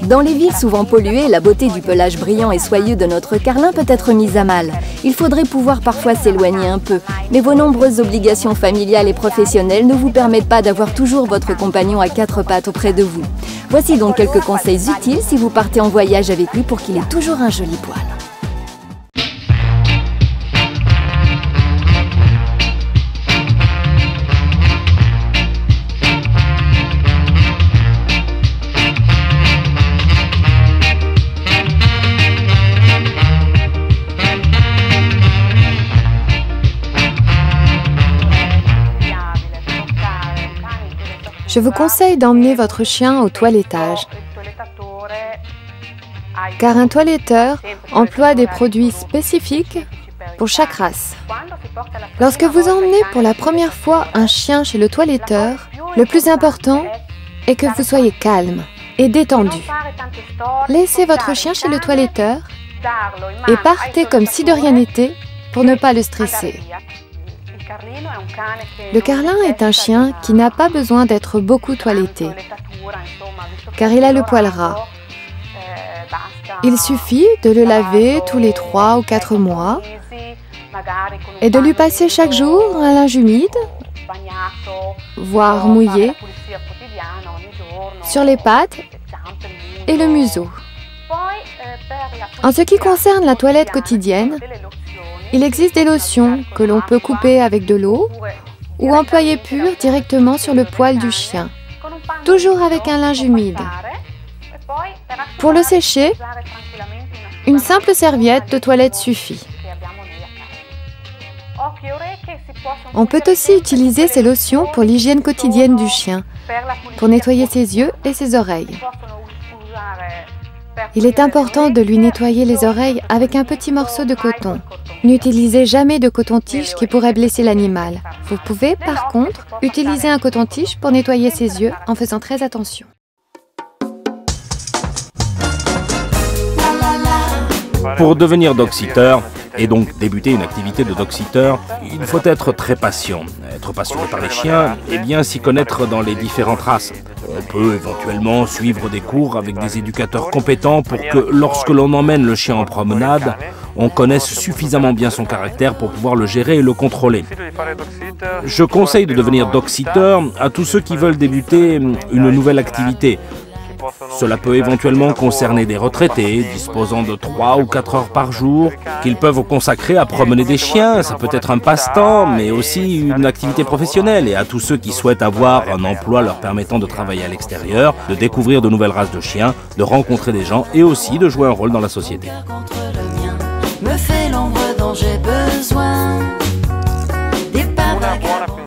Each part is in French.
Dans les villes souvent polluées, la beauté du pelage brillant et soyeux de notre carlin peut être mise à mal. Il faudrait pouvoir parfois s'éloigner un peu, mais vos nombreuses obligations familiales et professionnelles ne vous permettent pas d'avoir toujours votre compagnon à quatre pattes auprès de vous. Voici donc quelques conseils utiles si vous partez en voyage avec lui pour qu'il ait toujours un joli poil. Je vous conseille d'emmener votre chien au toilettage, car un toiletteur emploie des produits spécifiques pour chaque race. Lorsque vous emmenez pour la première fois un chien chez le toiletteur, le plus important est que vous soyez calme et détendu. Laissez votre chien chez le toiletteur et partez comme si de rien n'était pour ne pas le stresser. Le carlin est un chien qui n'a pas besoin d'être beaucoup toiletté, car il a le poil ras. Il suffit de le laver tous les 3 ou 4 mois et de lui passer chaque jour un linge humide, voire mouillé, sur les pattes et le museau. En ce qui concerne la toilette quotidienne, il existe des lotions que l'on peut couper avec de l'eau ou employer pur directement sur le poil du chien, toujours avec un linge humide. Pour le sécher, une simple serviette de toilette suffit. On peut aussi utiliser ces lotions pour l'hygiène quotidienne du chien, pour nettoyer ses yeux et ses oreilles. Il est important de lui nettoyer les oreilles avec un petit morceau de coton. N'utilisez jamais de coton-tige qui pourrait blesser l'animal. Vous pouvez, par contre, utiliser un coton-tige pour nettoyer ses yeux en faisant très attention. Pour devenir dog-sitter, et donc débuter une activité de dog-sitter, il faut être très patient. Être passionné par les chiens et bien s'y connaître dans les différentes races. On peut éventuellement suivre des cours avec des éducateurs compétents pour que lorsque l'on emmène le chien en promenade, on connaisse suffisamment bien son caractère pour pouvoir le gérer et le contrôler. Je conseille de devenir dog-sitter à tous ceux qui veulent débuter une nouvelle activité. Cela peut éventuellement concerner des retraités disposant de 3 ou 4 heures par jour qu'ils peuvent consacrer à promener des chiens. Ça peut être un passe-temps, mais aussi une activité professionnelle. Et à tous ceux qui souhaitent avoir un emploi leur permettant de travailler à l'extérieur, de découvrir de nouvelles races de chiens, de rencontrer des gens et aussi de jouer un rôle dans la société.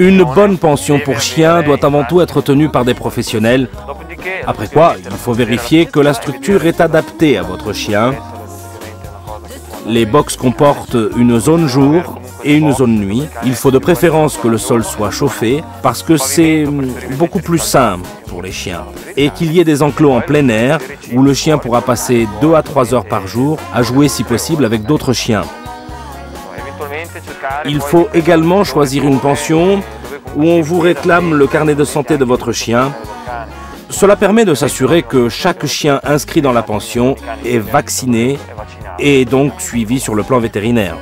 Une bonne pension pour chiens doit avant tout être tenue par des professionnels. Après quoi, il faut vérifier que la structure est adaptée à votre chien. Les box comportent une zone jour et une zone nuit. Il faut de préférence que le sol soit chauffé parce que c'est beaucoup plus sain pour les chiens. Et qu'il y ait des enclos en plein air où le chien pourra passer 2 à 3 heures par jour à jouer si possible avec d'autres chiens. Il faut également choisir une pension où on vous réclame le carnet de santé de votre chien. Cela permet de s'assurer que chaque chien inscrit dans la pension est vacciné et donc suivi sur le plan vétérinaire.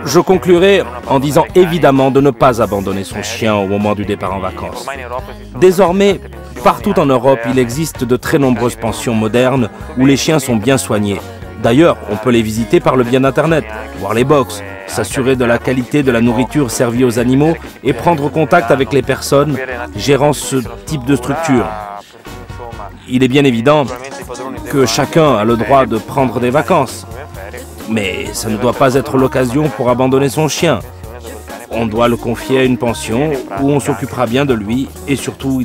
Je conclurai en disant évidemment de ne pas abandonner son chien au moment du départ en vacances. Désormais, partout en Europe, il existe de très nombreuses pensions modernes où les chiens sont bien soignés. D'ailleurs, on peut les visiter par le biais d'Internet, voir les box, s'assurer de la qualité de la nourriture servie aux animaux et prendre contact avec les personnes gérant ce type de structure. Il est bien évident que chacun a le droit de prendre des vacances, mais ça ne doit pas être l'occasion pour abandonner son chien. On doit le confier à une pension où on s'occupera bien de lui et surtout